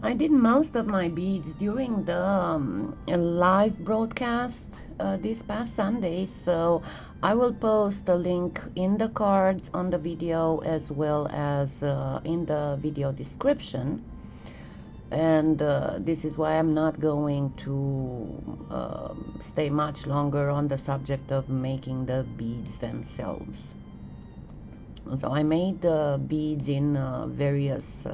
I did most of my beads during the live broadcast this past Sunday, so I will post a link in the cards on the video as well as in the video description. And this is why I'm not going to stay much longer on the subject of making the beads themselves. So I made the beads in various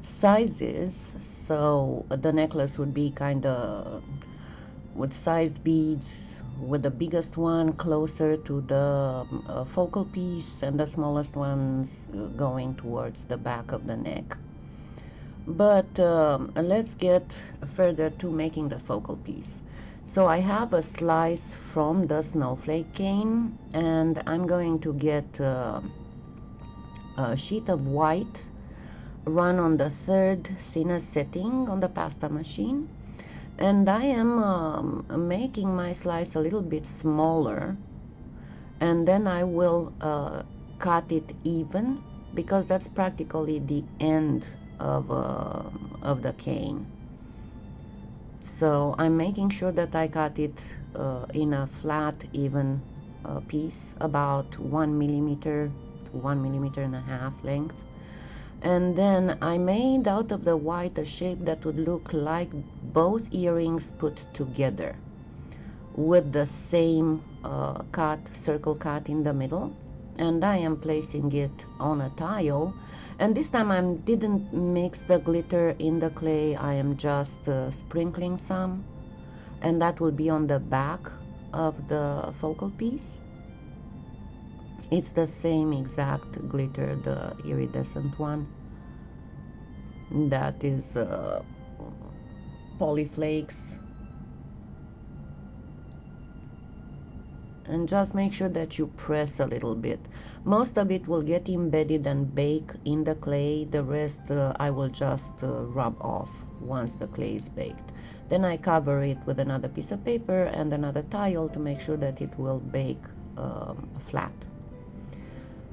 sizes, so the necklace would be kind of with sized beads, with the biggest one closer to the focal piece and the smallest ones going towards the back of the neck. But let's get further to making the focal piece. So I have a slice from the snowflake cane, and I'm going to get a sheet of white, run on the third thinnest setting on the pasta machine, and I am making my slice a little bit smaller, and then I will cut it even, because that's practically the end of the cane. So I'm making sure that I cut it in a flat, even piece, about 1 millimeter to 1.5 millimeters length. And then I made out of the white a shape that would look like both earrings put together, with the same circle cut in the middle. And I am placing it on a tile, and this time I didn't mix the glitter in the clay. I am just sprinkling some, and that will be on the back of the focal piece. It's the same exact glitter, the iridescent one. That is Polyflakes. And just make sure that you press a little bit. Most of it will get embedded and bake in the clay. The rest I will just rub off once the clay is baked. Then I cover it with another piece of paper and another tile to make sure that it will bake flat.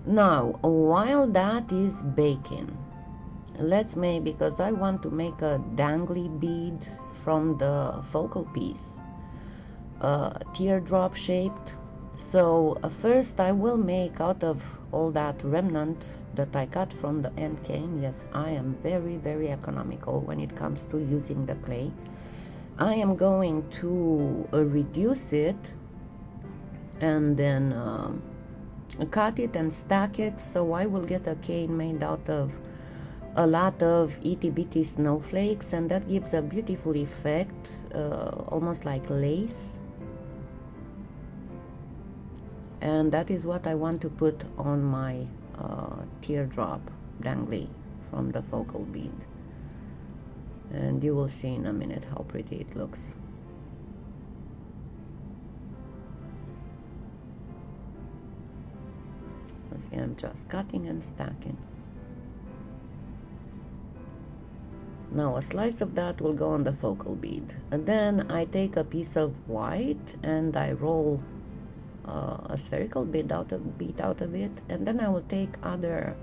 Now, while that is baking, let's make, because I want to make a dangly bead from the focal piece, teardrop shaped. So first I will make out of all that remnant that I cut from the end cane. Yes, I am very economical when it comes to using the clay. I am going to reduce it and then cut it and stack it, so I will get a cane made out of a lot of itty bitty snowflakes, and that gives a beautiful effect, almost like lace. And that is what I want to put on my teardrop dangly from the focal bead, and you will see in a minute how pretty it looks. See, I'm just cutting and stacking. Now a slice of that will go on the focal bead, and then I take a piece of white and I roll a spherical bead out of it, and then I will take other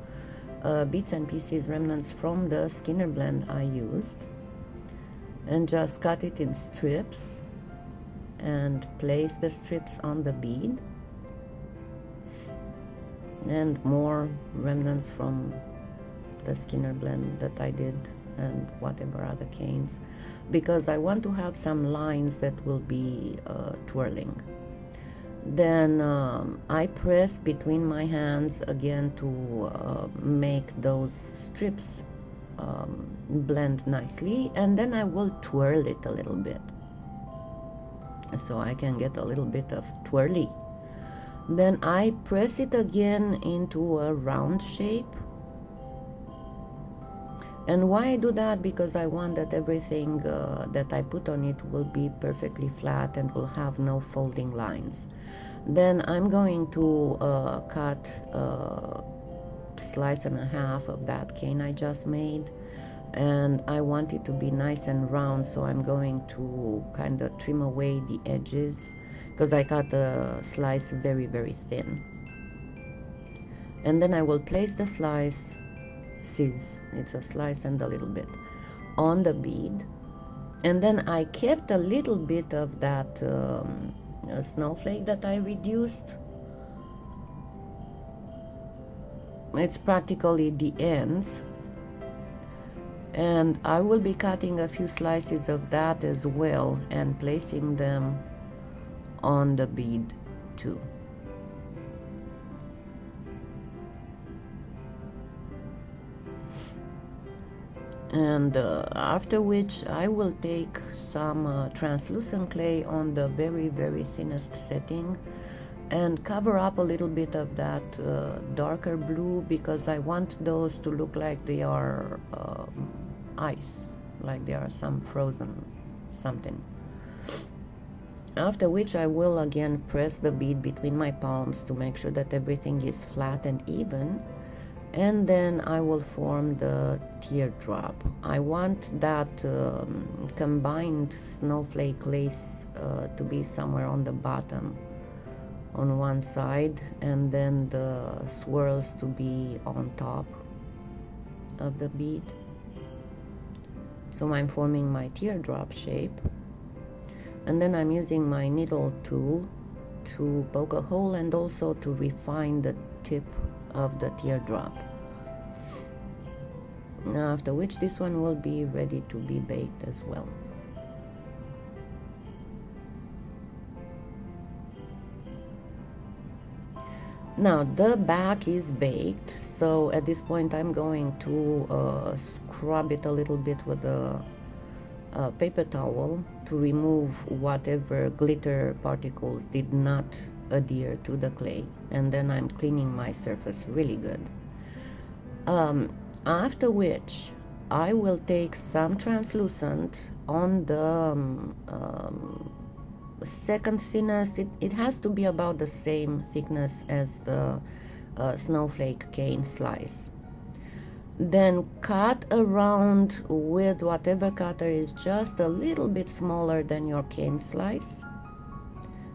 bits and pieces, remnants from the Skinner blend I used, and just cut it in strips and place the strips on the bead, and more remnants from the Skinner blend that I did, and whatever other canes, because I want to have some lines that will be twirling. Then I press between my hands again to make those strips blend nicely, and then I will twirl it a little bit so I can get a little bit of twirly. Then I press it again into a round shape. And why I do that? Because I want that everything that I put on it will be perfectly flat and will have no folding lines. Then I'm going to cut a slice and a half of that cane I just made, and I want it to be nice and round, so I'm going to kind of trim away the edges, because I cut a slice very thin. And then I will place the slice, it's a slice and a little bit, on the bead, and then I kept a little bit of that snowflake that I reduced. It's practically the ends, and I will be cutting a few slices of that as well and placing them on the bead too. And after which I will take some translucent clay on the very thinnest setting and cover up a little bit of that darker blue, because I want those to look like they are ice, like they are some frozen something. After which I will again press the bead between my palms to make sure that everything is flat and even, and then I will form the teardrop. I want that combined snowflake lace to be somewhere on the bottom on one side, and then the swirls to be on top of the bead. So I'm forming my teardrop shape, and then I'm using my needle tool to poke a hole and also to refine the tip of the teardrop. Now, after which this one will be ready to be baked as well. Now the back is baked, so at this point I'm going to scrub it a little bit with a paper towel to remove whatever glitter particles did not adhere to the clay, and then I'm cleaning my surface really good. After which I will take some translucent on the second thinness. It has to be about the same thickness as the snowflake cane slice. Then cut around with whatever cutter is just a little bit smaller than your cane slice.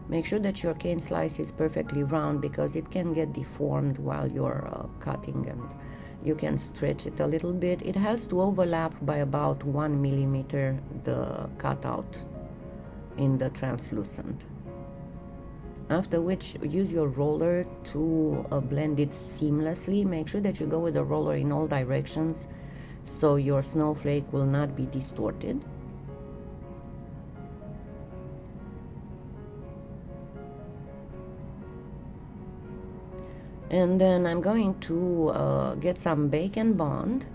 Make sure that your cane slice is perfectly round, because it can get deformed while you're cutting, and you can stretch it a little bit. It has to overlap by about 1 millimeter the cutout in the translucent. After which, use your roller to blend it seamlessly. Make sure that you go with the roller in all directions so your snowflake will not be distorted. And then I'm going to get some Bake and Bond.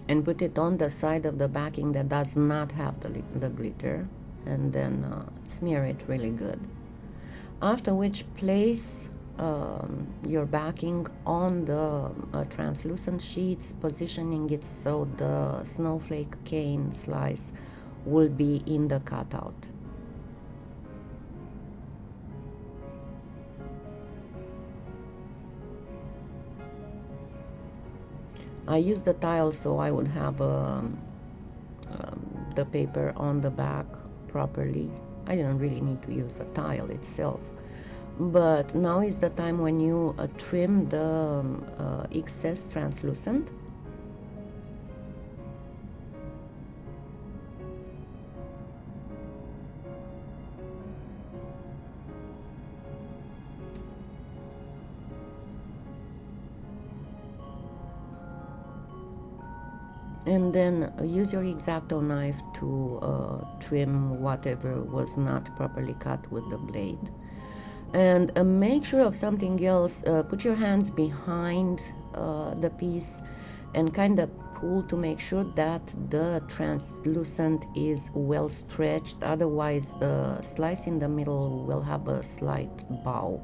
And put it on the side of the backing that does not have the glitter, and then smear it really good. After which, place your backing on the translucent sheets, positioning it so the snowflake cane slice will be in the cutout. I used the tile so I would have the paper on the back properly. I didn't really need to use the tile itself. But now is the time when you trim the excess translucent. And then use your X-Acto knife to trim whatever was not properly cut with the blade. And make sure of something else. Put your hands behind the piece and kind of pull to make sure that the translucent is well stretched. Otherwise, the slice in the middle will have a slight bow.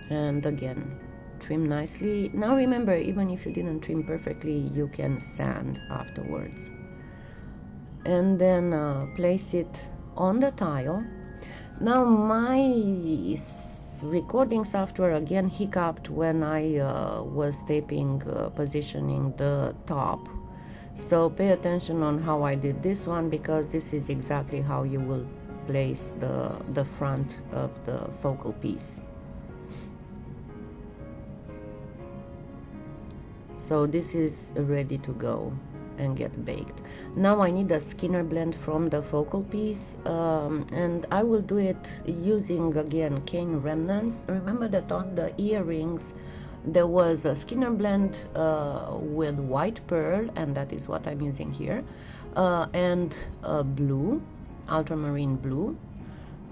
And again, trim nicely. Now remember, even if you didn't trim perfectly, you can sand afterwards. And then place it on the tile. Now my recording software again hiccuped when I was taping, positioning the top. So pay attention on how I did this one, because this is exactly how you will place the front of the focal piece. So this is ready to go and get baked. Now I need a Skinner blend from the focal piece, and I will do it using again cane remnants. Remember that on the earrings there was a Skinner blend with white pearl, and that is what I'm using here, and blue, ultramarine blue,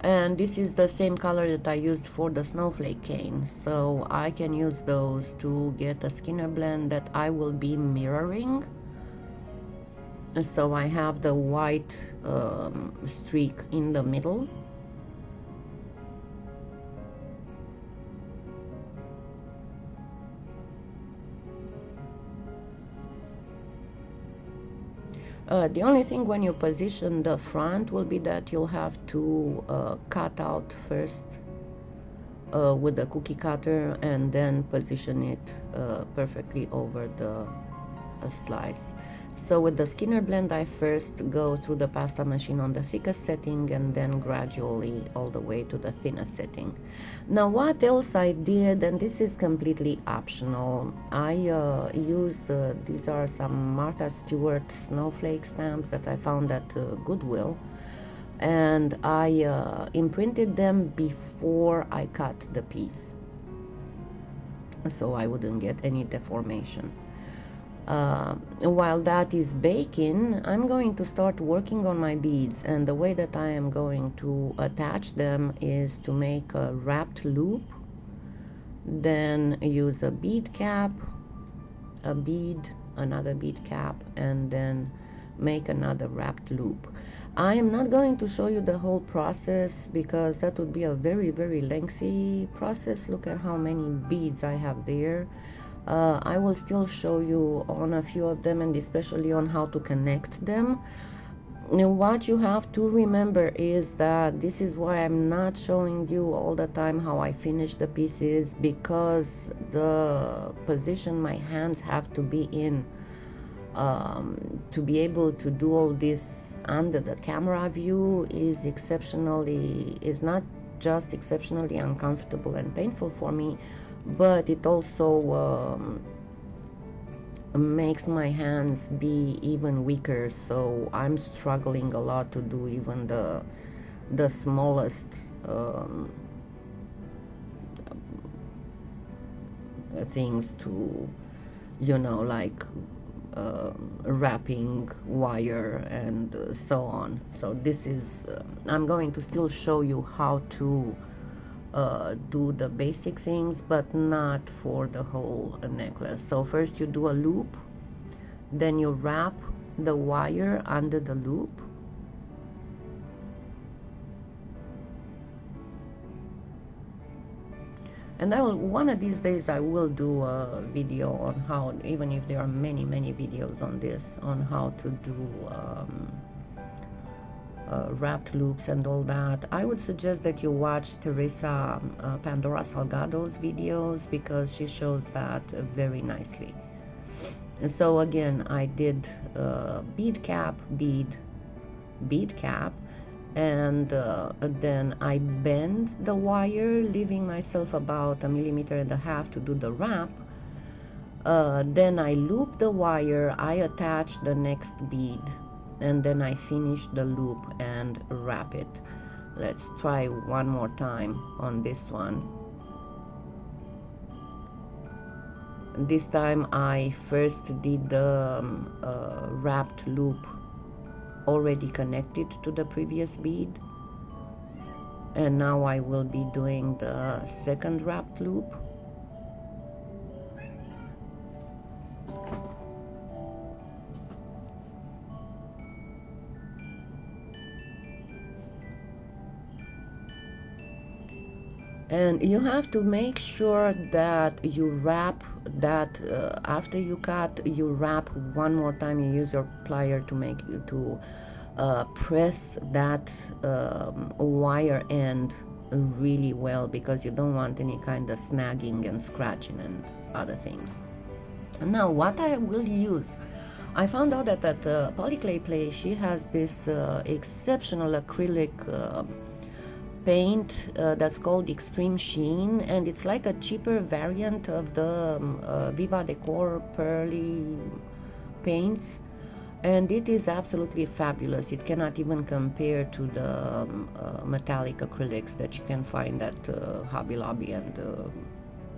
and this is the same color that I used for the snowflake cane, so I can use those to get a Skinner blend that I will be mirroring. So I have the white streak in the middle. The only thing when you position the front will be that you'll have to cut out first with the cookie cutter, and then position it perfectly over the slice. So with the Skinner blend, I first go through the pasta machine on the thickest setting, and then gradually all the way to the thinnest setting. Now what else I did, and this is completely optional, I used, these are some Martha Stewart snowflake stamps that I found at Goodwill, and I imprinted them before I cut the piece, so I wouldn't get any deformation. While that is baking, I'm going to start working on my beads, and the way that I am going to attach them is to make a wrapped loop, then use a bead cap, a bead, another bead cap, and then make another wrapped loop. I am not going to show you the whole process because that would be a very, very lengthy process. Look at how many beads I have there. I will still show you on a few of them, and especially on how to connect them. Now, what you have to remember is that this is why I'm not showing you all the time how I finish the pieces, because the position my hands have to be in to be able to do all this under the camera view is not just exceptionally uncomfortable and painful for me, but it also makes my hands be even weaker, so I'm struggling a lot to do even the smallest things, to, you know, like wrapping wire and so on. So this is I'm going to still show you how to do the basic things, but not for the whole necklace. So first you do a loop, then you wrap the wire under the loop, and one of these days I will do a video on how, even if there are many videos on this, on how to do wrapped loops and all that. I would suggest that you watch Teresa Pandora Salgado's videos, because she shows that very nicely. And so again, I did bead cap, bead cap, and then I bend the wire, leaving myself about 1.5 millimeters to do the wrap. Then I loop the wire, I attach the next bead, and then I finish the loop and wrap it. Let's try one more time on this one. This time I first did the wrapped loop already connected to the previous bead, and now I will be doing the second wrapped loop. And you have to make sure that you wrap that after you cut, you wrap one more time. You use your plier to press that wire end really well, because you don't want any kind of snagging and scratching and other things. Now what I will use, I found out that at PolyClay Play she has this exceptional acrylic paint that's called Extreme Sheen, and it's like a cheaper variant of the Viva Decor pearly paints, and it is absolutely fabulous. It cannot even compare to the metallic acrylics that you can find at Hobby Lobby and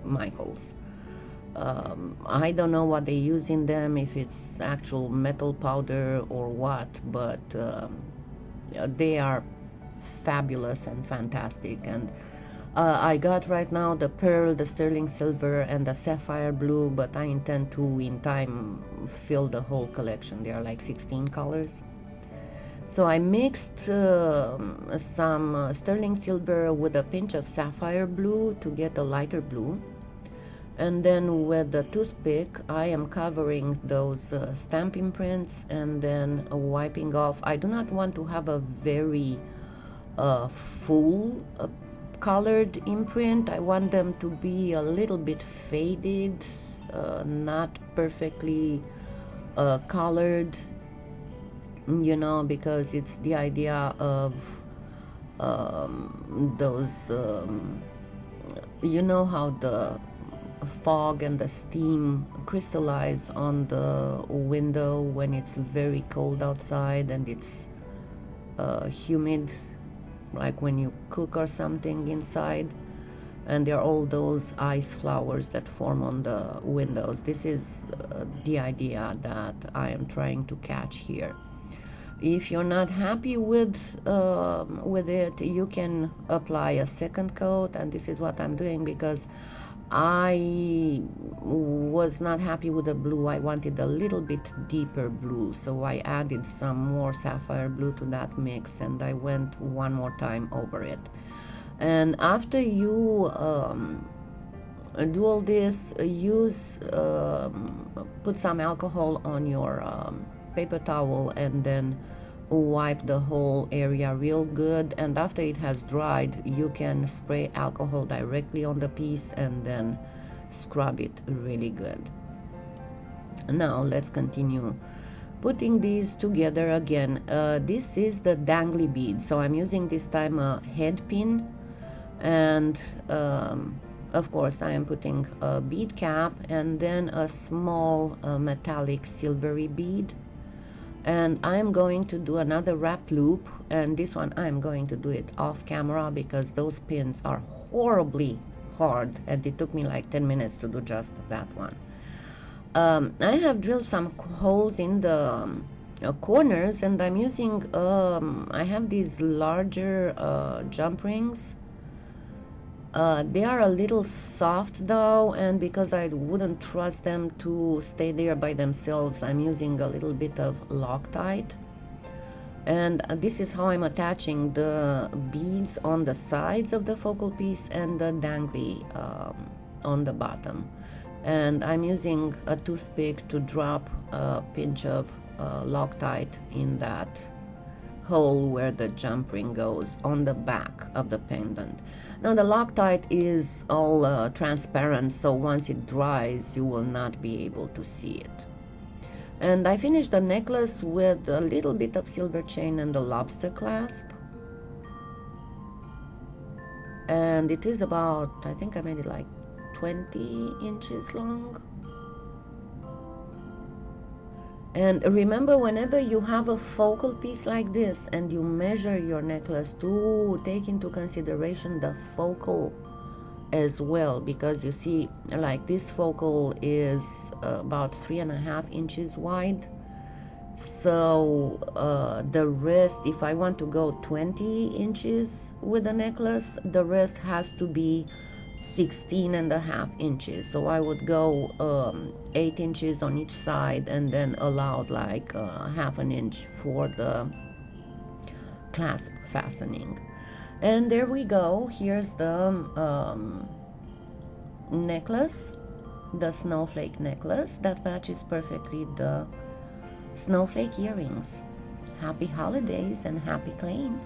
Michael's. I don't know what they use in them, if it's actual metal powder or what, but they are fabulous and fantastic. And I got right now the pearl, the sterling silver, and the sapphire blue, but I intend to in time fill the whole collection. There are like 16 colors. So I mixed some sterling silver with a pinch of sapphire blue to get a lighter blue, and then with the toothpick I am covering those stamp imprints and then wiping off. I do not want to have a very full colored imprint. I want them to be a little bit faded, not perfectly colored, you know, because it's the idea of those you know how the fog and the steam crystallize on the window when it's very cold outside and it's humid, like when you cook or something inside, and there are all those ice flowers that form on the windows. This is the idea that I am trying to catch here. If you're not happy with it, you can apply a second coat, and this is what I'm doing because I was not happy with the blue. I wanted a little bit deeper blue, so I added some more sapphire blue to that mix, and I went one more time over it. And after you do all this, put some alcohol on your paper towel and then wipe the whole area real good, and after it has dried you can spray alcohol directly on the piece and then scrub it really good. Now let's continue putting these together again. This is the dangly bead, so I'm using this time a head pin, and of course I am putting a bead cap and then a small metallic silvery bead. And I'm going to do another wrapped loop, and this one I'm going to do it off camera because those pins are horribly hard, and it took me like 10 minutes to do just that one. I have drilled some holes in the corners, and I'm using I have these larger jump rings. They are a little soft though, and because I wouldn't trust them to stay there by themselves, I'm using a little bit of Loctite. And this is how I'm attaching the beads on the sides of the focal piece and the dangly on the bottom. And I'm using a toothpick to drop a pinch of Loctite in that hole where the jump ring goes on the back of the pendant. Now the Loctite is all transparent, so once it dries you will not be able to see it. And I finished the necklace with a little bit of silver chain and the lobster clasp, and it is about, I think I made it like 20 inches long. And remember, whenever you have a focal piece like this and you measure your necklace, to take into consideration the focal as well, because you see, like this focal is about 3.5 inches wide. So the rest, if I want to go 20 inches with the necklace, the rest has to be 16.5 inches. So I would go 8 inches on each side and then allowed like 1/2 inch for the clasp fastening. And there we go. Here's the necklace, the snowflake necklace that matches perfectly the snowflake earrings. Happy holidays and happy claying.